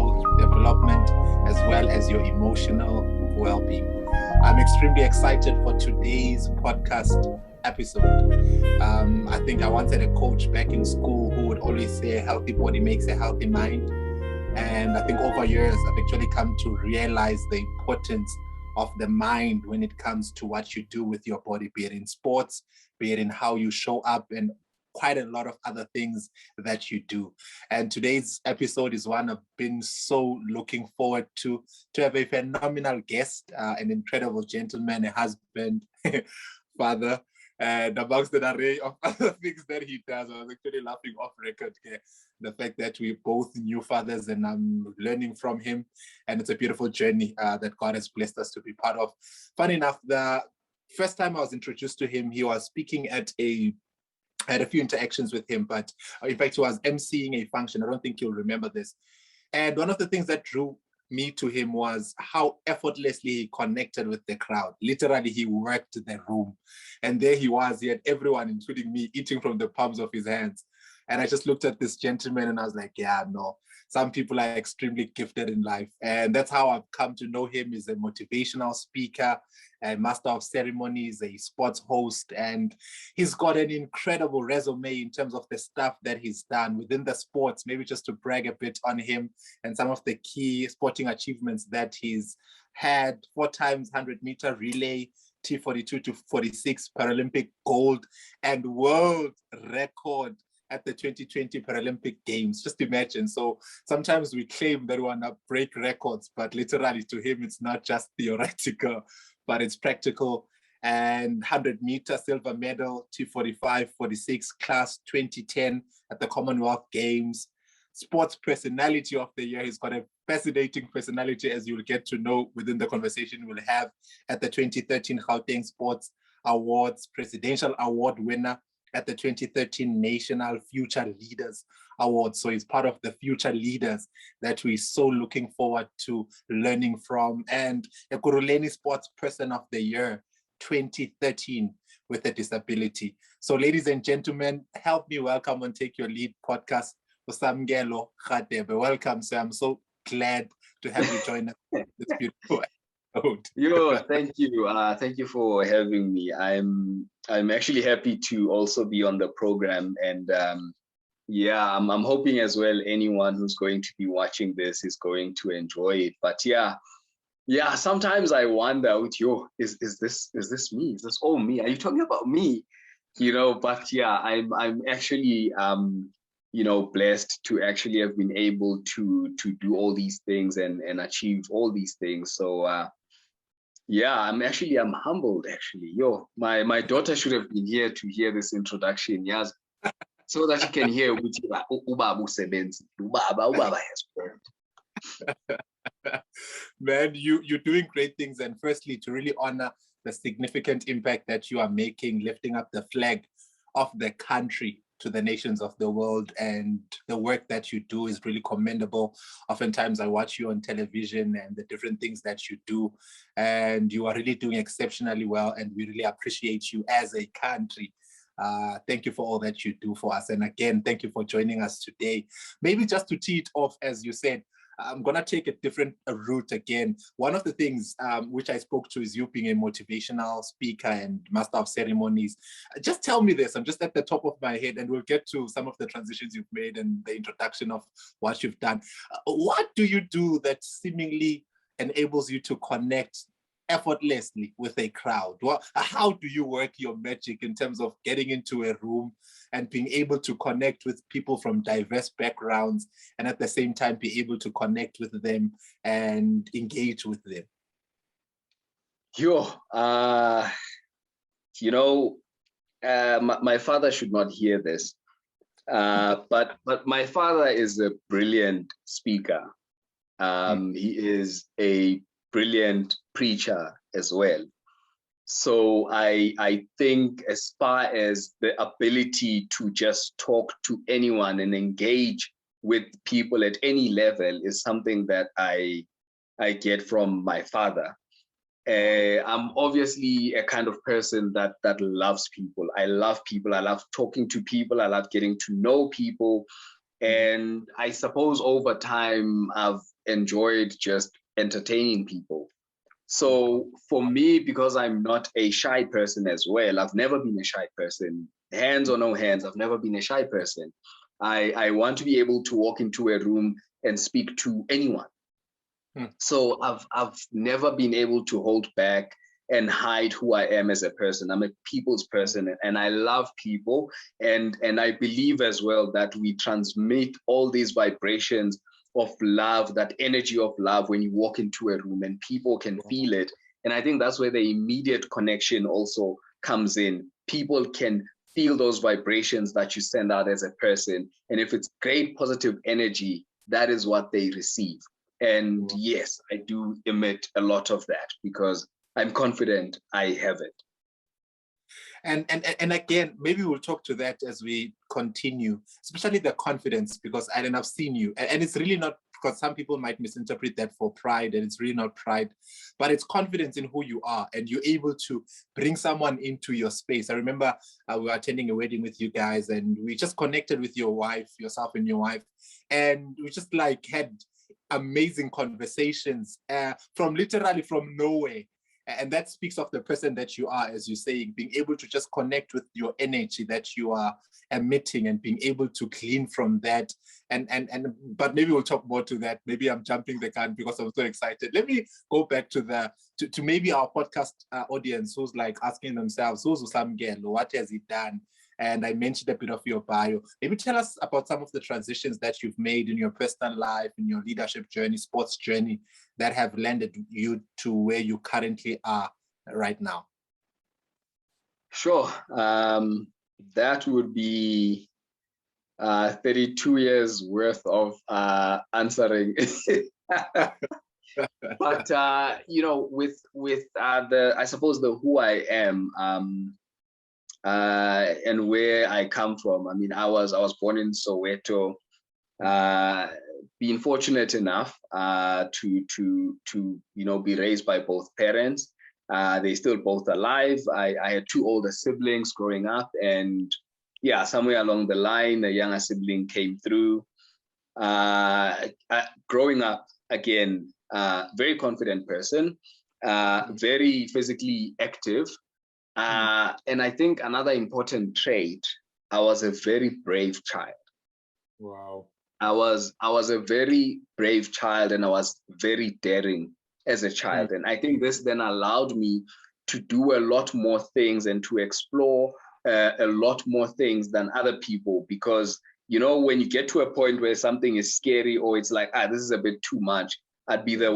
growth, development, as well as your emotional well-being. I'm extremely excited for today's podcast episode. I think I once had a coach back in school who would always say a healthy body makes a healthy mind. And I think over years, I've actually come to realize the importance of the mind when it comes to what you do with your body, be it in sports, be it in how you show up, and quite a lot of other things that you do. And today's episode is one I've been so looking forward to have a phenomenal guest, an incredible gentleman, a husband, father, and amongst the array of other things that he does. I was actually laughing off record here, the fact that we both new fathers and I'm learning from him. And it's a beautiful journey that God has blessed us to be part of. Funny enough, the first time I was introduced to him, he was speaking I had a few interactions with him, but in fact, he was emceeing a function. I don't think you'll remember this. And one of the things that drew me to him was how effortlessly he connected with the crowd. Literally, he worked the room. And there he was, he had everyone, including me, eating from the palms of his hands. And I just looked at this gentleman and I was like, yeah, no, some people are extremely gifted in life. And that's how I've come to know him. He's a motivational speaker, a master of ceremonies, a sports host, and he's got an incredible resume in terms of the stuff that he's done within the sports. Maybe just to brag a bit on him and some of the key sporting achievements that he's had: 4 times 100-meter relay, T42-46 Paralympic gold, and world record at the 2020 Paralympic Games. Just imagine. So sometimes we claim that we want to break records, but literally to him, it's not just theoretical, but it's practical. And 100-meter silver medal, T45-46 class 2010 at the Commonwealth Games. Sports personality of the year. He's got a fascinating personality, as you'll get to know within the conversation we'll have, at the 2013 Gauteng Sports Awards, presidential award winner at the 2013 National Future Leaders Award. So he's part of the future leaders that we're so looking forward to learning from. And a Ekurhuleni Sports Person of the Year 2013 with a disability. So ladies and gentlemen, help me welcome on Take Your Lead podcast, Samkelo Radebe. Welcome, sir. I'm so glad to have you join us in this beautiful episode. Yo, thank you. Thank you for having me. I'm actually happy to also be on the program, and yeah, I'm hoping as well anyone who's going to be watching this is going to enjoy it. But yeah, sometimes I wonder, with yo, is this me? Is this all me? Are you talking about me? But yeah, I'm actually blessed to actually have been able to do all these things and achieve all these things. So yeah, I'm humbled actually. Yo, my daughter should have been here to hear this introduction, yes, so that you can hear which ubaba has burned. Man, you're doing great things, and firstly, to really honor the significant impact that you are making, lifting up the flag of the country to the nations of the world, and the work that you do is really commendable. Oftentimes I watch you on television and the different things that you do, and you are really doing exceptionally well, and we really appreciate you as a country. Thank you for all that you do for us. And again, thank you for joining us today. Maybe just to tee it off, as you said, I'm going to take a different route again. One of the things which I spoke to is you being a motivational speaker and master of ceremonies. Just tell me this. I'm just at the top of my head, and we'll get to some of the transitions you've made and the introduction of what you've done. What do you do that seemingly enables you to connect effortlessly with a crowd? How do you work your magic in terms of getting into a room and being able to connect with people from diverse backgrounds, and at the same time be able to connect with them and engage with them? My father should not hear this, but my father is a brilliant speaker. He is a brilliant preacher as well. So I think as far as the ability to just talk to anyone and engage with people at any level is something that I get from my father. I'm obviously a kind of person that loves people. I love people. I love talking to people. I love getting to know people. And I suppose over time, I've enjoyed just entertaining people. So for me, because I'm not a shy person as well, I've never been a shy person, hands or no hands, I've never been a shy person. I want to be able to walk into a room and speak to anyone. So I've never been able to hold back and hide who I am as a person. I'm a people's person, and I love people. And I believe as well that we transmit all these vibrations of love, that energy of love when you walk into a room and people can feel it. And I think that's where the immediate connection also comes in. People can feel those vibrations that you send out as a person. And if it's great positive energy, that is what they receive. And yes, I do emit a lot of that because I'm confident I have it. And again, maybe we'll talk to that as we continue, especially the confidence, because I've seen you, and it's really not, because some people might misinterpret that for pride, and it's really not pride, but it's confidence in who you are, and you're able to bring someone into your space. I remember we were attending a wedding with you guys, and we just connected with yourself and your wife, and we just like had amazing conversations from literally from nowhere. And that speaks of the person that you are, as you're saying, being able to just connect with your energy that you are emitting and being able to glean from that. But maybe we'll talk more to that. Maybe I'm jumping the gun because I'm so excited. Let me go back to to maybe our podcast audience who's like asking themselves, who's Samkelo? What has he done? And I mentioned a bit of your bio. Maybe tell us about some of the transitions that you've made in your personal life, in your leadership journey, sports journey, that have landed you to where you currently are right now. Sure. That would be 32 years worth of answering. But with I suppose the who I am, and where I come from. I mean, I was born in Soweto, being fortunate enough to be raised by both parents. They're still both alive. I had two older siblings growing up, and yeah, somewhere along the line, a younger sibling came through. Growing up, again, very confident person, very physically active. And I think another important trait, I was a very brave child. Wow. I was a very brave child, and I was very daring as a child. And I think this then allowed me to do a lot more things and to explore a lot more things than other people, because, when you get to a point where something is scary or it's like, this is a bit too much, I'd be the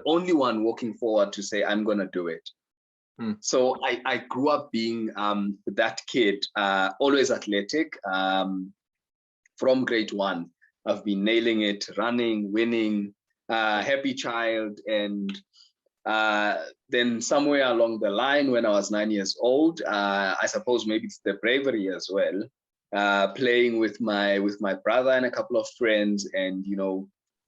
only one walking forward to say, I'm going to do it. So I grew up being that kid, always athletic. From grade 1, I've been nailing it, running, winning, happy child. And then somewhere along the line, when I was 9 years old, I suppose maybe it's the bravery as well, playing with my brother and a couple of friends. And,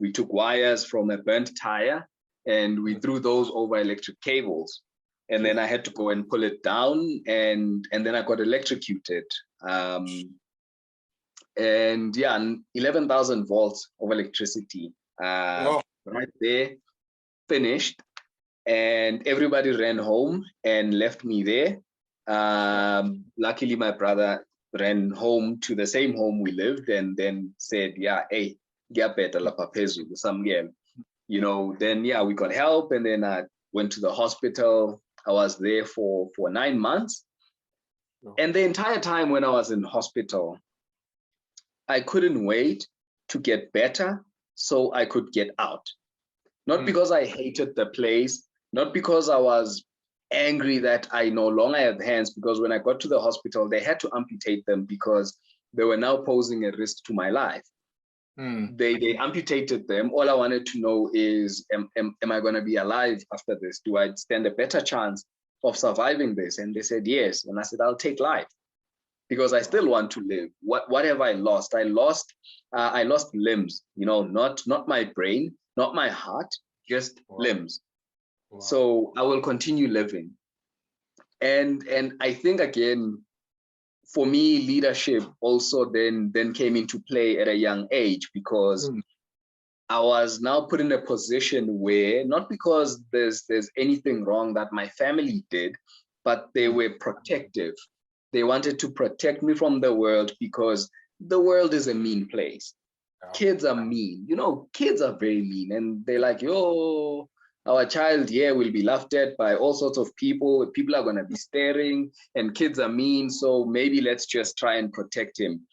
we took wires from a burnt tire and we threw those over electric cables. And then I had to go and pull it down, and then I got electrocuted. And yeah, 11,000 volts of electricity right there, finished. And everybody ran home and left me there. Luckily, my brother ran home to the same home we lived, and then said, yeah, hey, get better, la papezu, some game. Then yeah, we got help, and then I went to the hospital. I was there for 9 months. And the entire time when I was in hospital, I couldn't wait to get better so I could get out. Not because I hated the place, not because I was angry that I no longer have hands, because when I got to the hospital, they had to amputate them because they were now posing a risk to my life. They amputated them. All I wanted to know is, am I going to be alive after this? Do I stand a better chance of surviving this? And they said yes. And I said, I'll take life because I still want to live. What have I lost? I lost limbs, not my brain, not my heart, just limbs. Wow. So I will continue living. And I think, again, for me, leadership also then came into play at a young age, because I was now put in a position where, not because there's anything wrong that my family did, but they were protective. They wanted to protect me from the world because the world is a mean place. Kids are mean. You know, kids are very mean. And they're like, yo, our child here will be laughed at by all sorts of people. People are going to be staring, and kids are mean. So maybe let's just try and protect him.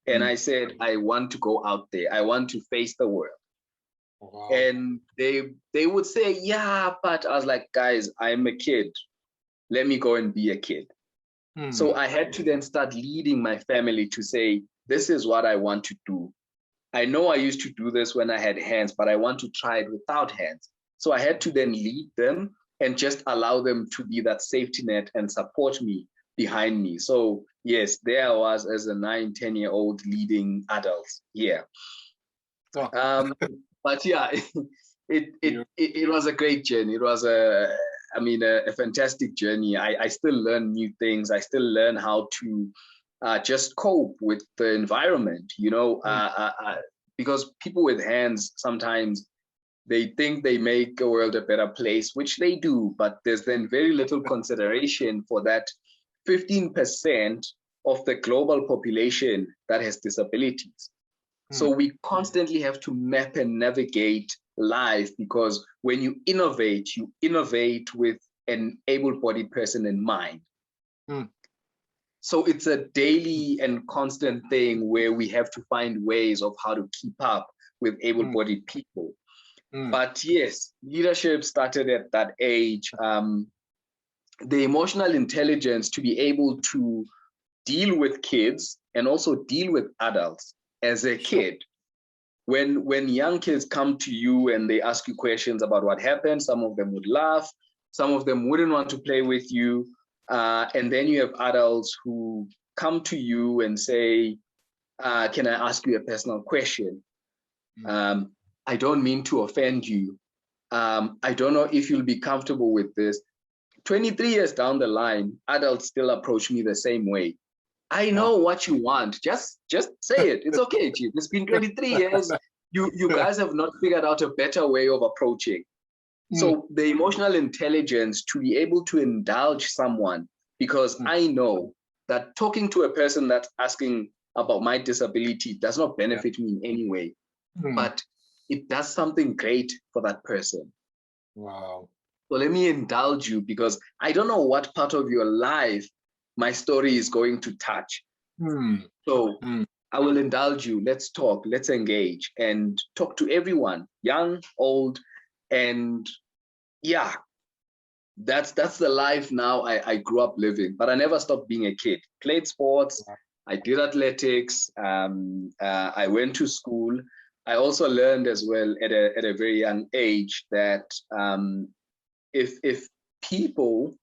And I said, I want to go out there. I want to face the world. Wow. And they would say, yeah, but I was like, guys, I'm a kid. Let me go and be a kid. So I had to then start leading my family to say, this is what I want to do. I know I used to do this when I had hands, but I want to try it without hands. So I had to then lead them and just allow them to be that safety net and support me behind me. So yes, there I was as a 9-10-year-old leading adults. Yeah. But yeah, it was a great journey. It was a fantastic journey. I still learn new things. I still learn how to just cope with the environment, you know, because people with hands, sometimes they think they make the world a better place, which they do, but there's then very little consideration for that 15% of the global population that has disabilities. So we constantly have to map and navigate life, because when you innovate with an able-bodied person in mind. So it's a daily and constant thing where we have to find ways of how to keep up with able-bodied people. But yes, leadership started at that age. The emotional intelligence to be able to deal with kids and also deal with adults as a kid. When young kids come to you and they ask you questions about what happened, some of them would laugh, some of them wouldn't want to play with you. And then you have adults who come to you and say, can I ask you a personal question? I don't mean to offend you. I don't know if you'll be comfortable with this. 23 years down the line, adults still approach me the same way. I know what you want. Just say it. It's okay, Chief. It's been 23 years. You guys have not figured out a better way of approaching. So the emotional intelligence to be able to indulge someone, because I know that talking to a person that's asking about my disability does not benefit me in any way, but it does something great for that person. Wow. So let me indulge you, because I don't know what part of your life my story is going to touch. So I will indulge you. Let's talk, let's engage, and talk to everyone, young, old, and yeah, that's the life now I grew up living. But I never stopped being a kid. Played sports, I did athletics, I went to school. I also learned as well at a very young age that if people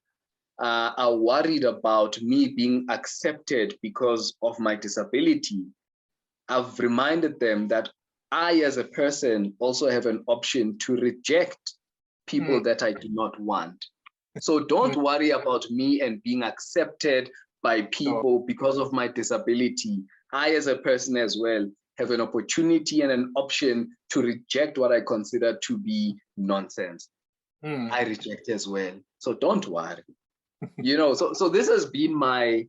are worried about me being accepted because of my disability, I've reminded them that I, as a person, also have an option to reject people that I do not want. So don't worry about me and being accepted by people because of my disability. I, as a person as well, have an opportunity and an option to reject what I consider to be nonsense. I reject as well. So don't worry. You know, so this has been my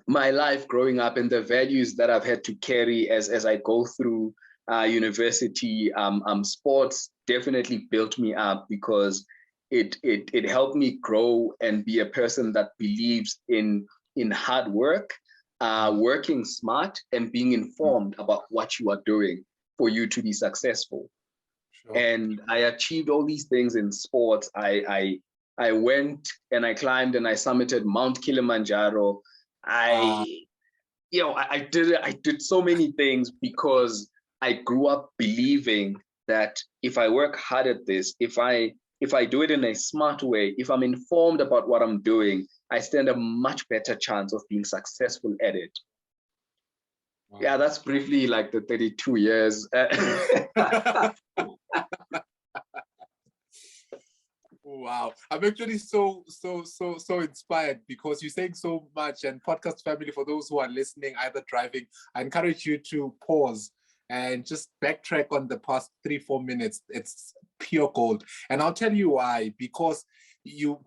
life growing up, and the values that I've had to carry as I go through university. Sports definitely built me up, because it helped me grow and be a person that believes in hard work, working smart, and being informed about what you are doing for you to be successful. And I achieved all these things in sports. I went and I climbed and I summited Mount Kilimanjaro. I did so many things because I grew up believing that if I work hard at this, if I do it in a smart way, if I'm informed about what I'm doing, I stand a much better chance of being successful at it. Wow. Yeah, that's briefly like the 32 years. Wow, I'm actually so inspired, because you're saying so much. And podcast family, for those who are listening, either driving, I encourage you to pause and just backtrack on the past 3-4 minutes. It's pure gold. And I'll tell you why, because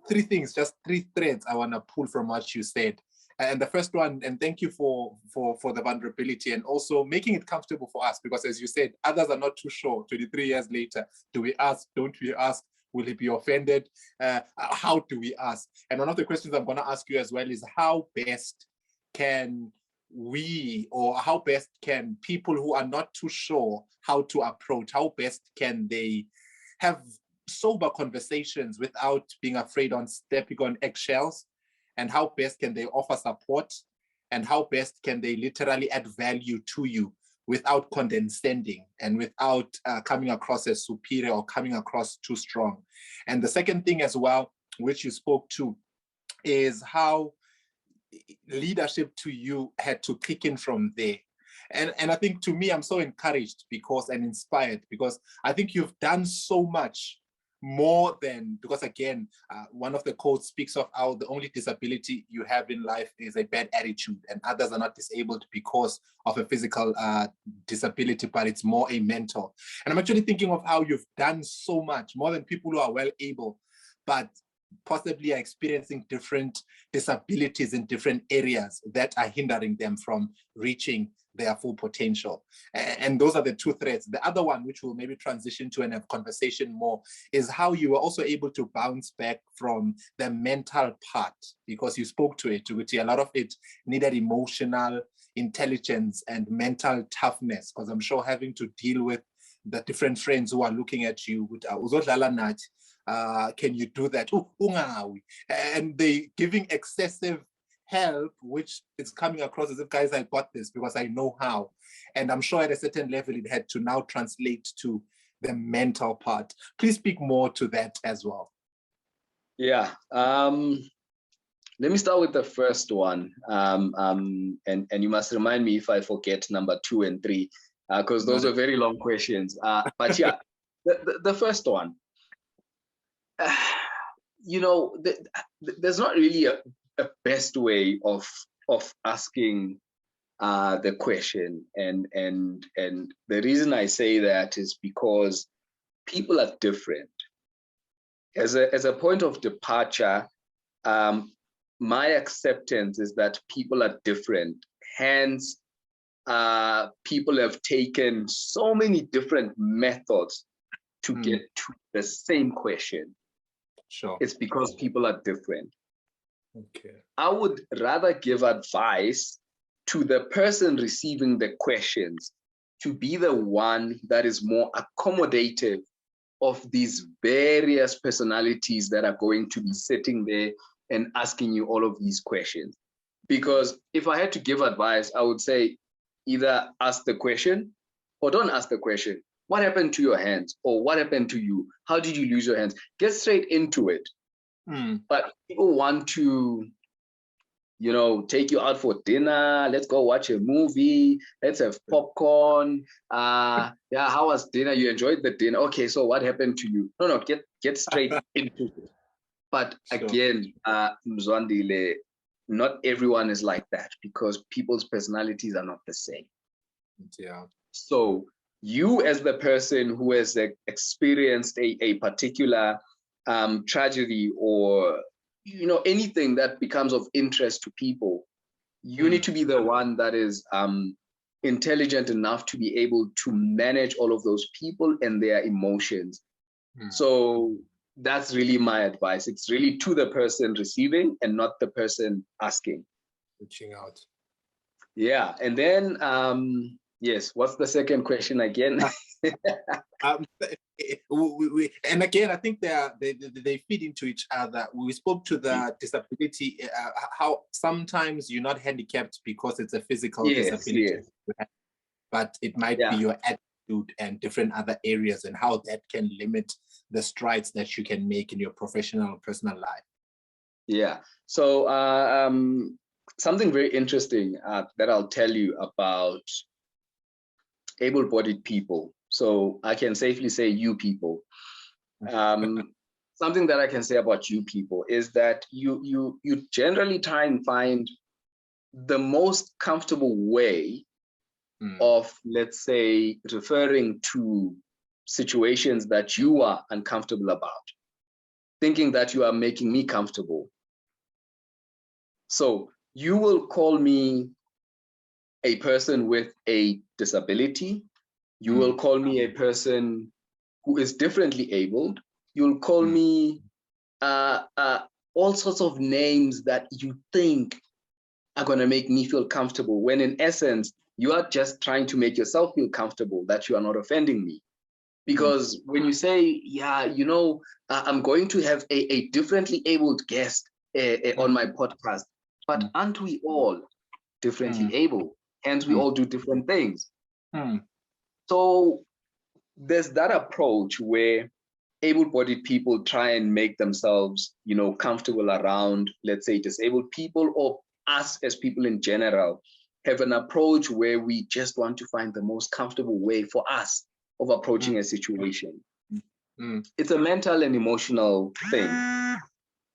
three things, just three threads I want to pull from what you said. And the first one, and thank you for the vulnerability and also making it comfortable for us, because as you said, others are not too sure. 23 years later, do we ask? Don't we ask? Will he be offended? How do we ask? And one of the questions I'm going to ask you as well is how best can how best can people who are not too sure how to approach, how best can they have sober conversations without being afraid on stepping on eggshells? And how best can they offer support? And how best can they literally add value to you without condescending and without coming across as superior or coming across too strong? And the second thing as well, which you spoke to, is how leadership to you had to kick in from there. And I think to me, I'm so encouraged and inspired, because I think you've done so much more than, because again, one of the quotes speaks of how the only disability you have in life is a bad attitude, and others are not disabled because of a physical disability, but it's more a mental. And I'm actually thinking of how you've done so much more than people who are well able, but possibly are experiencing different disabilities in different areas that are hindering them from reaching their full potential. And those are the two threads. The other one, which we'll maybe transition to and have conversation more, is how you were also able to bounce back from the mental part, because you spoke to it, which a lot of it needed emotional intelligence and mental toughness, because I'm sure having to deal with the different friends who are looking at you with can you do that? And they giving excessive help, which is coming across as if, guys, I got this because I know how. And I'm sure at a certain level, it had to now translate to the mental part. Please speak more to that as well. Yeah. Let me start with the first one. And you must remind me if I forget number 2 and 3, because those are very long questions. But yeah, the first one. There's not really a best way of asking the question, and the reason I say that is because people are different. As a point of departure, my acceptance is that people are different. Hence, people have taken so many different methods to get to the same question. Sure. It's because people are different. Okay. I would rather give advice to the person receiving the questions to be the one that is more accommodative of these various personalities that are going to be sitting there and asking you all of these questions. Because if I had to give advice, I would say either ask the question or don't ask the question. What happened to your hands? Or what happened to you? How did you lose your hands? Get straight into it. But people want to, take you out for dinner. Let's go watch a movie. Let's have popcorn. Yeah, how was dinner? You enjoyed the dinner. Okay, so what happened to you? No, get straight into it. But again, Mzwandile, not everyone is like that, because people's personalities are not the same. Yeah. So you, as the person who has experienced a particular tragedy, or anything that becomes of interest to people, you need to be the one that is intelligent enough to be able to manage all of those people and their emotions. So that's really my advice. It's really to the person receiving and not the person asking. Reaching out. Yeah. And then yes, what's the second question again? And again, I think they feed into each other. We spoke to the disability, how sometimes you're not handicapped because it's a physical disability, but it might be your attitude and different other areas, and how that can limit the strides that you can make in your professional and personal life. Yeah. So something very interesting that I'll tell you about able-bodied people. So I can safely say you people. Something that I can say about you people is that you generally try and find the most comfortable way of, let's say, referring to situations that you are uncomfortable about, thinking that you are making me comfortable. So you will call me a person with a disability. You will call me a person who is differently abled. You'll call me all sorts of names that you think are going to make me feel comfortable, when in essence, you are just trying to make yourself feel comfortable that you are not offending me. Because when you say, yeah, you know, I'm going to have a differently abled guest on my podcast, but aren't we all differently able? Hence, we all do different things. So there's that approach where able-bodied people try and make themselves, you know, comfortable around, let's say, disabled people, or us as people in general have an approach where we just want to find the most comfortable way for us of approaching a situation. It's a mental and emotional thing.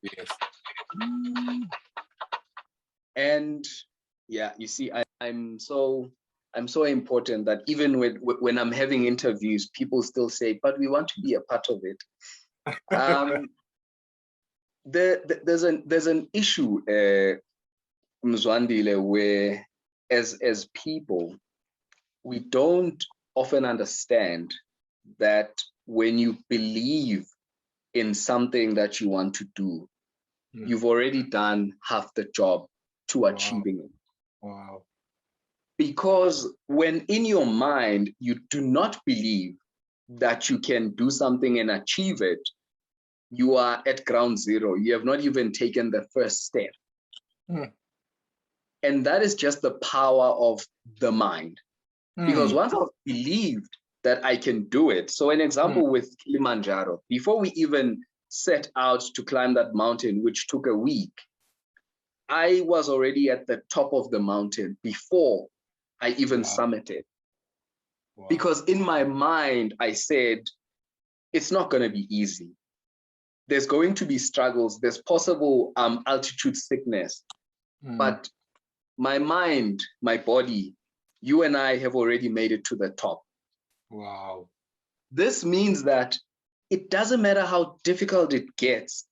Yes. And yeah, you see, I'm so important that even when I'm having interviews, people still say, but we want to be a part of it. There's an issue, Mzwandile, where as people, we don't often understand that when you believe in something that you want to do, you've already done half the job to achieving it. Wow. Because when in your mind, you do not believe that you can do something and achieve it, you are at ground zero. You have not even taken the first step. And that is just the power of the mind. Because once I've believed that I can do it. So an example with Kilimanjaro, before we even set out to climb that mountain, which took a week, I was already at the top of the mountain before I even summited. Because in my mind, I said, it's not going to be easy. There's going to be struggles. There's possible altitude sickness. But my mind, my body, you and I have already made it to the top. Wow. This means that it doesn't matter how difficult it gets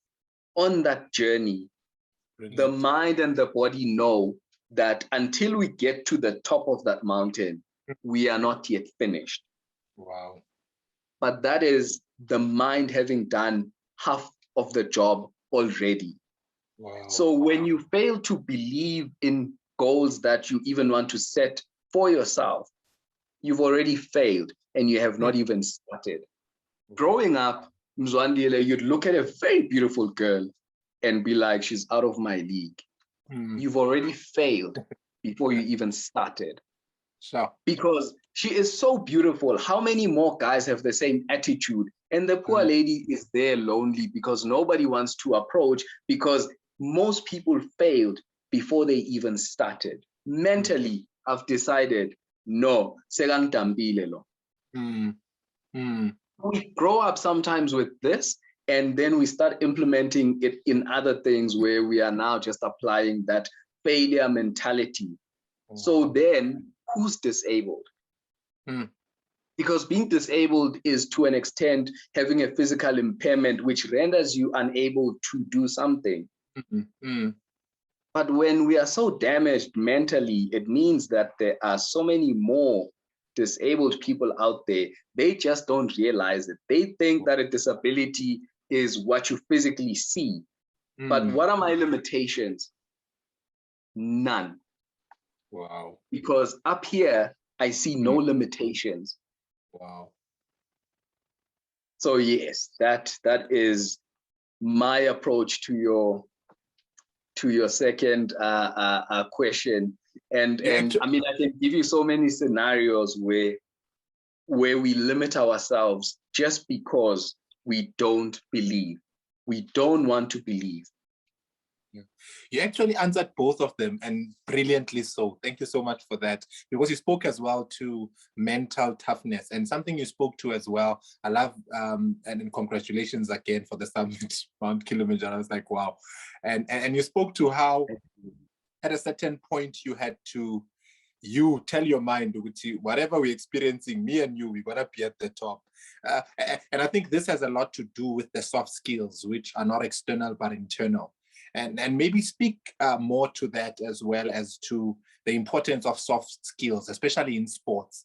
on that journey. Brilliant. The mind and the body know that until we get to the top of that mountain, we are not yet finished. Wow. But that is the mind having done half of the job already. Wow. So when you fail to believe in goals that you even want to set for yourself, you've already failed and you have not even started. Growing up, Mzwandile, you'd look at a very beautiful girl and be like, she's out of my league. You've already failed before you even started. Sure. Because she is so beautiful. How many more guys have the same attitude? And the poor lady is there lonely because nobody wants to approach, because most people failed before they even started. Mentally, I've decided, no, sekangidambile lo. We grow up sometimes with this, and then we start implementing it in other things where we are now just applying that failure mentality. So then who's disabled? Because being disabled is to an extent having a physical impairment which renders you unable to do something. But when we are so damaged mentally, it means that there are so many more disabled people out there. They just don't realize it. They think that a disability is what you physically see. But what are my limitations? None. Wow. Because up here, I see no limitations. Wow. So yes, that is my approach to your second question. And I mean, I can give you so many scenarios where we limit ourselves just because we don't believe. We don't want to believe. You actually answered both of them, and brilliantly so. Thank you so much for that, because you spoke as well to mental toughness, and something you spoke to as well. I love, and congratulations again for the summit, Mount Kilimanjaro. I was like, wow. And you spoke to how at a certain point you had to you tell your mind, whatever we're experiencing, me and you, we're going to be at the top. And I think this has a lot to do with the soft skills, which are not external, but internal. And maybe speak more to that, as well as to the importance of soft skills, especially in sports.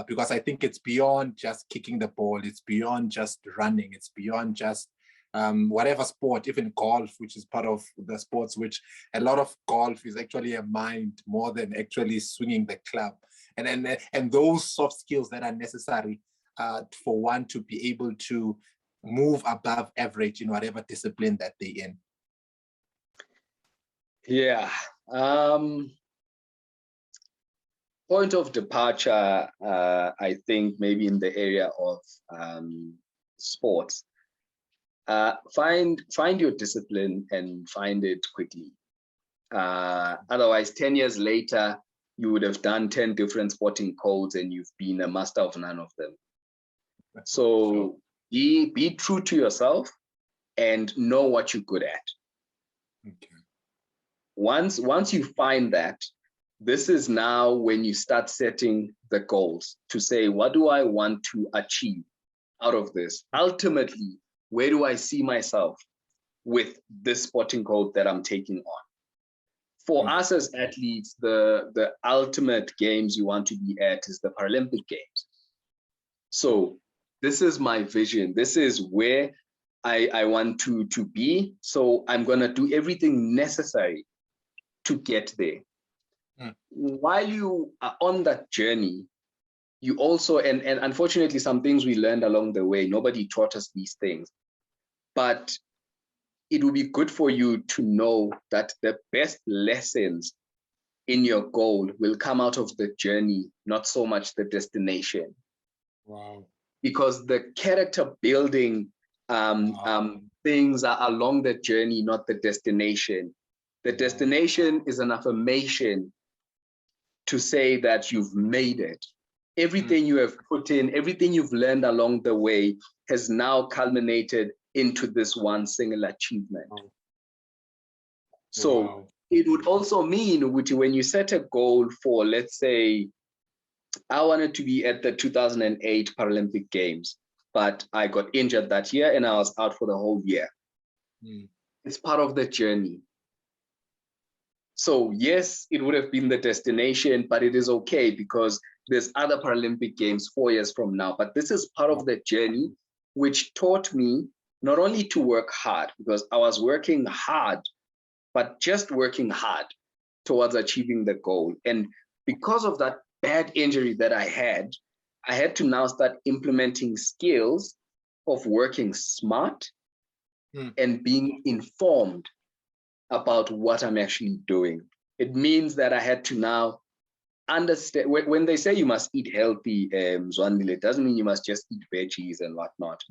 Because I think it's beyond just kicking the ball. It's beyond just running. It's beyond just whatever sport, even golf, which is part of the sports, which a lot of golf is actually a mind more than actually swinging the club. And those soft skills that are necessary for one to be able to move above average in whatever discipline that they're in. Yeah. Point of departure, I think maybe in the area of sports. Find your discipline and find it quickly. Otherwise, 10 years later, you would have done 10 different sporting codes and you've been a master of none of them. So be true to yourself and know what you're good at. Okay. Once you find that, this is now when you start setting the goals to say, what do I want to achieve out of this? Ultimately, where do I see myself with this sporting code that I'm taking on? For us as athletes, the ultimate games you want to be at is the Paralympic Games. So this is my vision. This is where I want to be. So I'm going to do everything necessary to get there. While you are on that journey, you also, and unfortunately, some things we learned along the way, nobody taught us these things, but it would be good for you to know that the best lessons in your goal will come out of the journey, not so much the destination. Wow. Because the character building things are along the journey, not the destination. The destination is an affirmation to say that you've made it. Everything you have put in, everything you've learned along the way has now culminated into this one single achievement. So it would also mean, when you set a goal for, let's say, I wanted to be at the 2008 Paralympic Games, but I got injured that year and I was out for the whole year. It's part of the journey. So yes, it would have been the destination, but it is okay because there's other Paralympic Games 4 years from now. But this is part of the journey, which taught me not only to work hard, because I was working hard, but just working hard towards achieving the goal. And because of that bad injury that I had to now start implementing skills of working smart and being informed about what I'm actually doing. It means that I had to now understand, when they say you must eat healthy, Mzwandile, it doesn't mean you must just eat veggies and whatnot.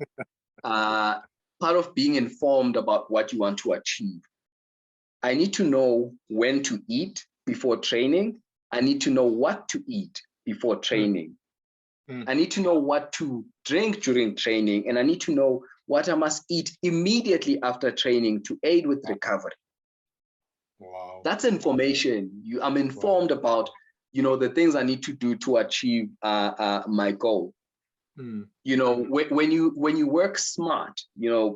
Part of being informed about what you want to achieve. I need to know when to eat before training. I need to know what to eat before training. I need to know what to drink during training, and I need to know what I must eat immediately after training to aid with recovery. Wow. That's information. I'm informed about, the things I need to do to achieve my goal. When you work smart,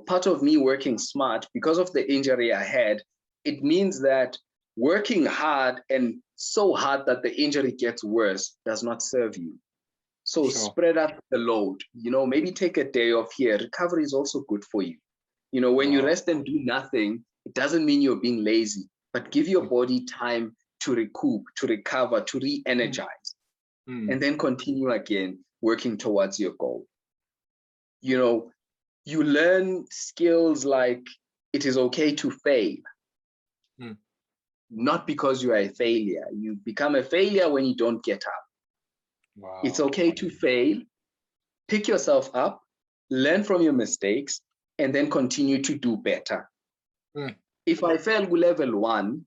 part of me working smart, because of the injury I had, it means that working hard and so hard that the injury gets worse does not serve you. So spread out the load, maybe take a day off here. Recovery is also good for you. When you rest and do nothing, it doesn't mean you're being lazy, but give your body time to recoup, to recover, to re-energize, and then continue again, working towards your goal. You learn skills like it is okay to fail. Not because you are a failure. You become a failure when you don't get up. Wow. It's okay to fail, pick yourself up, learn from your mistakes, and then continue to do better. If I fail with level 1,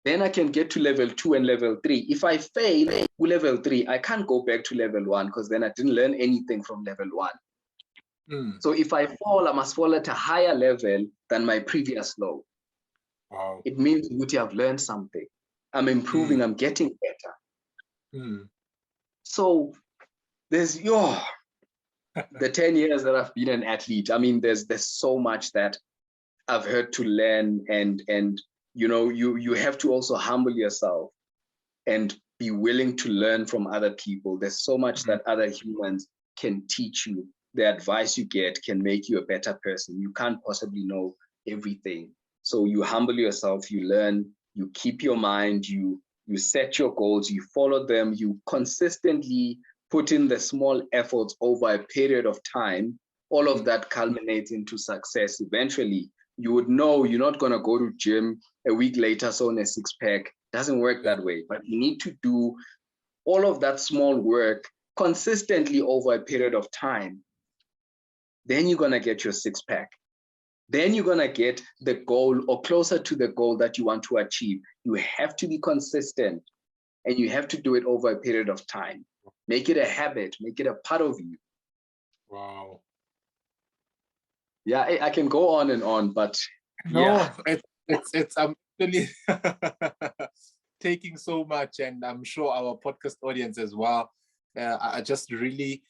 then I can get to level 2 and level 3. If I fail with level 3, I can't go back to level 1 because then I didn't learn anything from level 1. So if I fall, I must fall at a higher level than my previous low. It means that you have learned something. I'm improving, I'm getting better. So there's the 10 years that I've been an athlete. I mean, there's so much that I've had to learn, and you have to also humble yourself and be willing to learn from other people. There's so much that other humans can teach you. The advice you get can make you a better person. You can't possibly know everything. So you humble yourself, you learn, you keep your mind, you set your goals, you follow them, you consistently put in the small efforts over a period of time. All of that culminates into success. Eventually, you would know you're not going to go to gym a week later, so in a six-pack. Doesn't work that way. But you need to do all of that small work consistently over a period of time. Then you're going to get your six-pack. Then you're going to get the goal, or closer to the goal that you want to achieve. You have to be consistent, and you have to do it over a period of time. Make it a habit, make it a part of you. Wow. Yeah, I can go on and on, but no, it's really taking so much, and I'm sure our podcast audience as well are just really,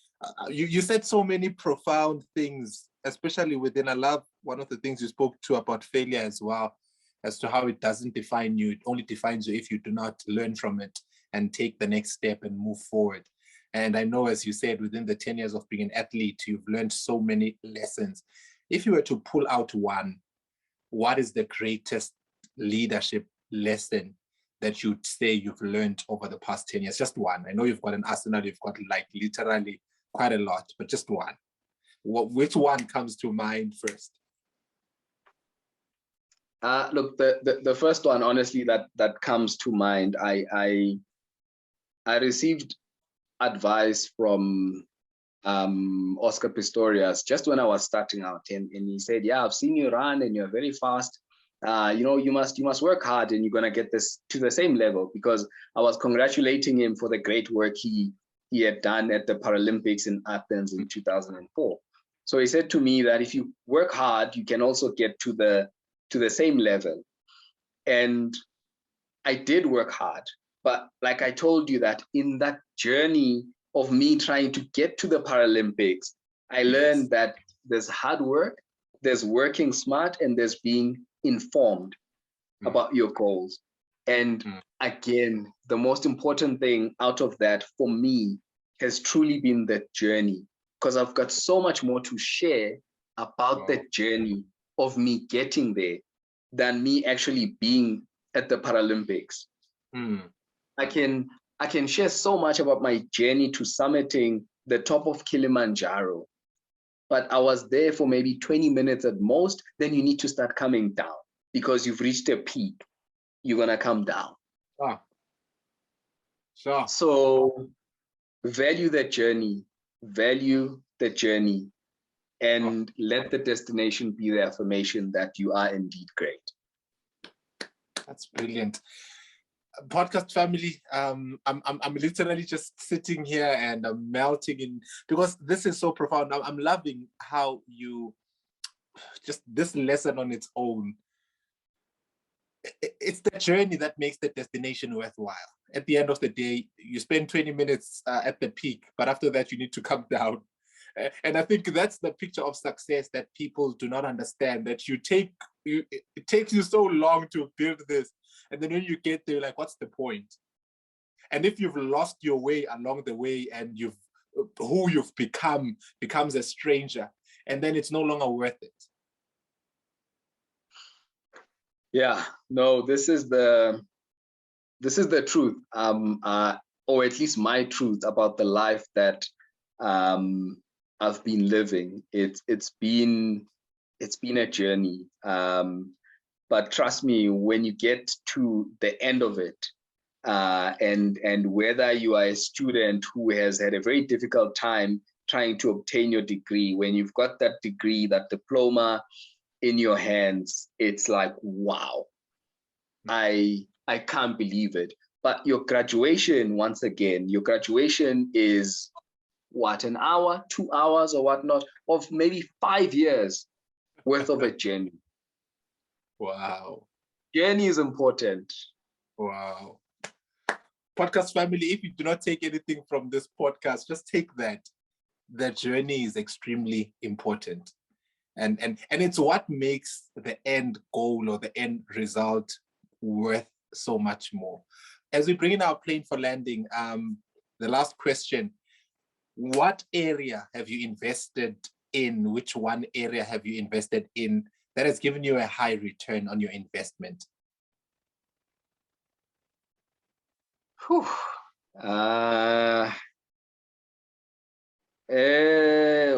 you said so many profound things, especially within, I love one of the things you spoke to about failure as well, as to how it doesn't define you. It only defines you if you do not learn from it and take the next step and move forward. And I know, as you said, within the 10 years of being an athlete, you've learned so many lessons. If you were to pull out one, what is the greatest leadership lesson that you'd say you've learned over the past 10 years? Just one. I know you've got an arsenal, you've got like literally quite a lot, but just one. Which one comes to mind first? Look, the first one, honestly, that comes to mind, I received advice from Oscar Pistorius just when I was starting out, and he said, yeah, I've seen you run and you're very fast. You must work hard, and you're gonna get this to the same level, because I was congratulating him for the great work he had done at the Paralympics in Athens in 2004. So he said to me that if you work hard, you can also get to the same level. And I did work hard, but like I told you, that in that journey of me trying to get to the Paralympics, I learned that there's hard work, there's working smart, and there's being informed about your goals. And again, the most important thing out of that for me has truly been the journey, because I've got so much more to share about the journey of me getting there than me actually being at the Paralympics. I can share so much about my journey to summiting the top of Kilimanjaro, but I was there for maybe 20 minutes at most. Then you need to start coming down, because you've reached a peak. You're gonna come down. Sure. So value the journey, and let the destination be the affirmation that you are indeed great. That's brilliant. Podcast family, I'm literally just sitting here and I'm melting in, because this is so profound. I'm loving how you, just this lesson on its own, it's the journey that makes the destination worthwhile. At the end of the day, you spend 20 minutes at the peak, but after that you need to come down. And I think that's the picture of success that people do not understand, that it takes you so long to build this. And then when you get there, like, what's the point? And if you've lost your way along the way, and who you've become becomes a stranger, and then it's no longer worth it. Yeah, no, this is the truth, or at least my truth about the life that I've been living. It's been a journey. But trust me, when you get to the end of it, and whether you are a student who has had a very difficult time trying to obtain your degree, when you've got that degree, that diploma in your hands, it's like, wow, I can't believe it. But your graduation, once again, your graduation is what, an hour, 2 hours or whatnot, of maybe 5 years worth of a journey. Wow. Journey is important. Wow. Podcast family, if you do not take anything from this podcast, just take that. The journey is extremely important. And it's what makes the end goal or the end result worth so much more. As we bring in our plane for landing, the last question, what area have you invested in? Which one area have you invested in that has given you a high return on your investment? Whew.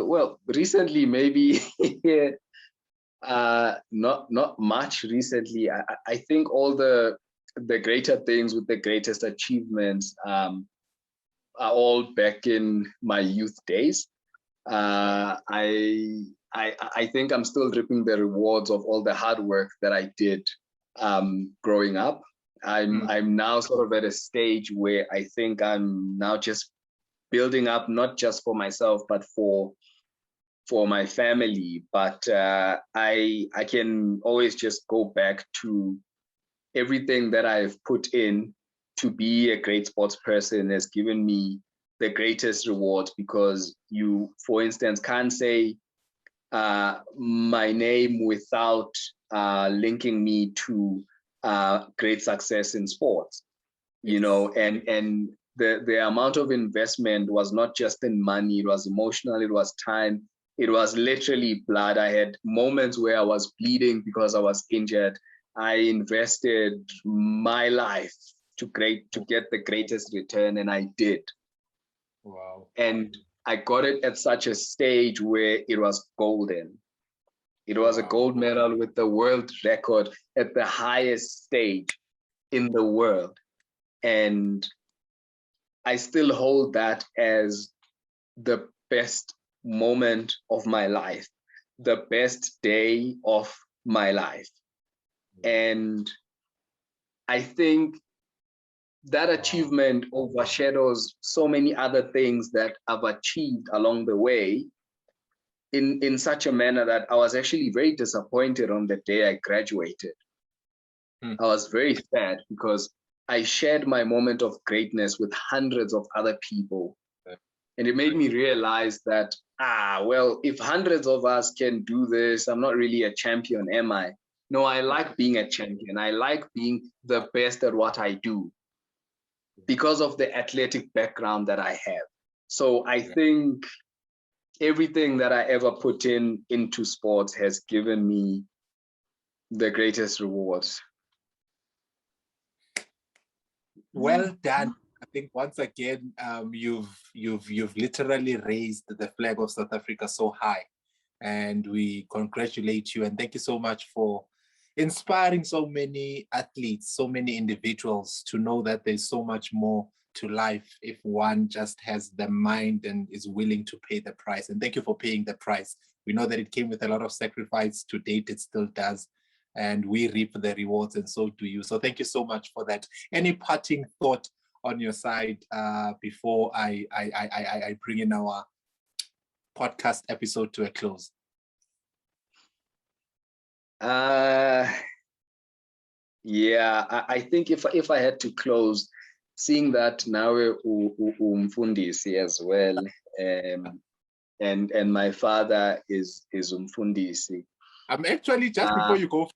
Well, recently, maybe not much recently. I think all the greater things with the greatest achievements are all back in my youth days. I think I'm still reaping the rewards of all the hard work that I did growing up. I'm now sort of at a stage where I think I'm now just building up, not just for myself, but for my family. But I can always just go back to everything that I've put in to be a great sports person has given me the greatest rewards, because you, for instance, can't say my name without linking me to great success in sports, you know, and the amount of investment was not just in money, it was emotional, it was time, it was literally blood. I had moments where I was bleeding because I was injured. I invested my life to get the greatest return, and I did. Wow. And I got it at such a stage where it was golden. It was a gold medal with the world record at the highest stage in the world. And I still hold that as the best moment of my life, the best day of my life. And I think that achievement overshadows so many other things that I've achieved along the way in such a manner that I was actually very disappointed on the day I graduated. I was very sad because I shared my moment of greatness with hundreds of other people. And it made me realize that, well, if hundreds of us can do this, I'm not really a champion, am I? No, I like being a champion. I like being the best at what I do because of the athletic background that I have. So I think everything that I ever put into sports has given me the greatest rewards. Well done. I think once again, you've literally raised the flag of South Africa so high, and we congratulate you and thank you so much for inspiring so many athletes, so many individuals to know that there's so much more to life if one just has the mind and is willing to pay the price. And thank you for paying the price. We know that it came with a lot of sacrifice. To date, it still does. And we reap the rewards, and so do you. So thank you so much for that. Any parting thought on your side before I bring in our podcast episode to a close? Yeah, I think if I had to close, seeing that now umfundisi as well, and my father is umfundisi. I'm actually, just before you go,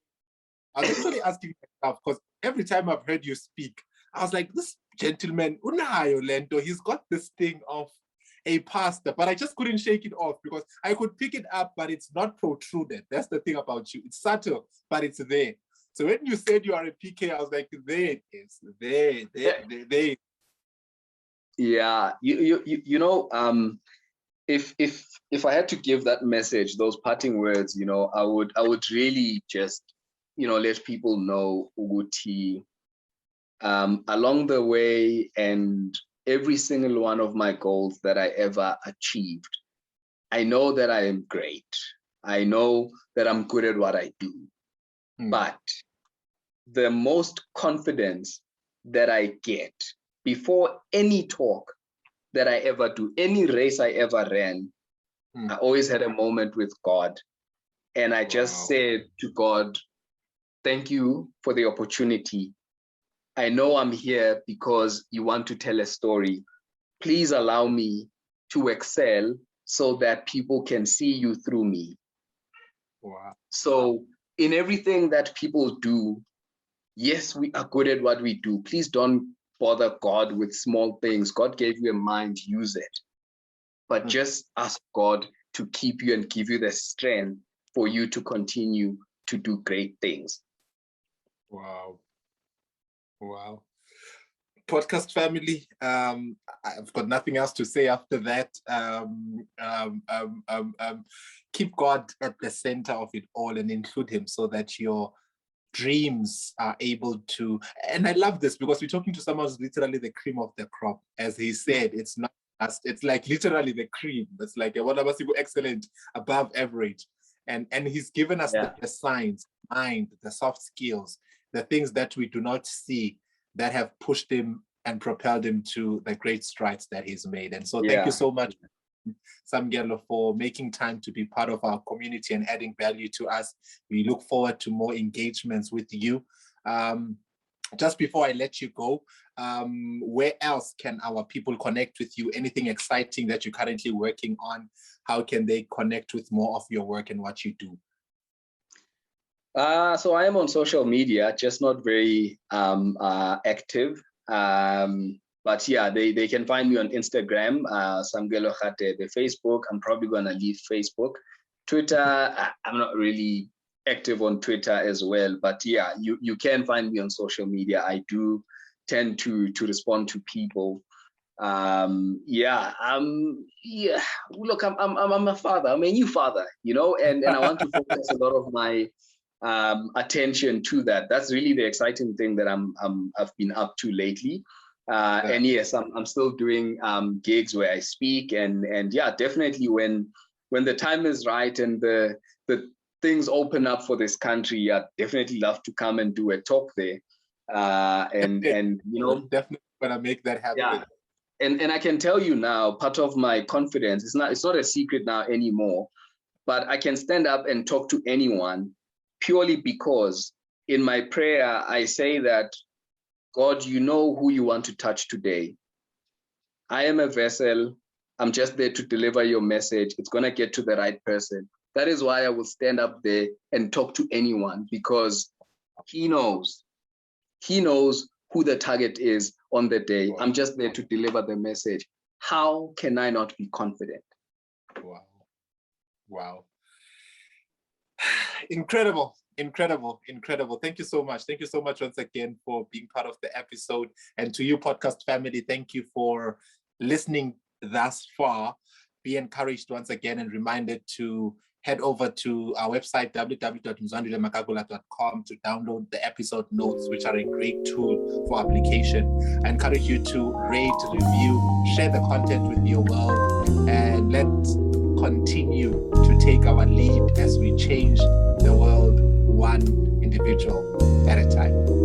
I was actually asking myself, because every time I've heard you speak, I was like, this gentleman, Unayo Lento, he's got this thing of a pastor, but I just couldn't shake it off because I could pick it up, but it's not protruded. That's the thing about you. It's subtle, but it's there. So when you said you are a PK, I was like, there it is. There. Yeah, you know, if I had to give that message, those parting words, you know, I would really just, you know, let people know Uguti along the way, and every single one of my goals that I ever achieved, I know that I am great. I know that I'm good at what I do. But the most confidence that I get before any talk that I ever do, any race I ever ran, I always had a moment with God. And I just said to God, thank you for the opportunity I know I'm here because you want to tell a story. Please allow me to excel so that people can see you through me. Wow. So in everything that people do, yes, we are good at what we do. Please don't bother God with small things. God gave you a mind, use it. But just ask God to keep you and give you the strength for you to continue to do great things. Wow. Wow. Podcast family, I've got nothing else to say after that. Keep God at the center of it all and include him so that your dreams are able to, and I love this because we're talking to someone who's literally the cream of the crop. As he said, it's not just, it's like literally the cream. It's like one of us excellent, above average. And he's given us the signs, mind, the soft skills, the things that we do not see that have pushed him and propelled him to the great strides that he's made. And so thank you so much, Samkelo, for making time to be part of our community and adding value to us. We look forward to more engagements with you. Just before I let you go, where else can our people connect with you? Anything exciting that you're currently working on? How can they connect with more of your work and what you do? So I am on social media, just not very active. But yeah, they can find me on Instagram, Samkelo Radebe, Facebook. I'm probably going to leave Facebook. Twitter, I'm not really active on Twitter as well. But yeah, you can find me on social media. I do tend to respond to people. Look, I'm a father. I'm a new father, you know, and I want to focus a lot of my attention to that. That's really the exciting thing that I've been up to lately. And yes, I'm still doing gigs where I speak, and yeah, definitely when the time is right and the things open up for this country, I'd definitely love to come and do a talk there. And you know, definitely gonna make that happen. Yeah. And I can tell you now, part of my confidence, it's not a secret now anymore, but I can stand up and talk to anyone purely because in my prayer, I say that, God, you know who you want to touch today. I am a vessel. I'm just there to deliver your message. It's going to get to the right person. That is why I will stand up there and talk to anyone, because he knows who the target is on the day. I'm just there to deliver the message. How can I not be confident? Wow. Incredible. Thank you so much. Thank you so much once again for being part of the episode. And to you, podcast family, thank you for listening thus far. Be encouraged once again and reminded to head over to our website, www.mzwandilemagagula.com, to download the episode notes, which are a great tool for application. I encourage you to rate, review, share the content with your world, and let's continue to take our lead as we change the world one individual at a time.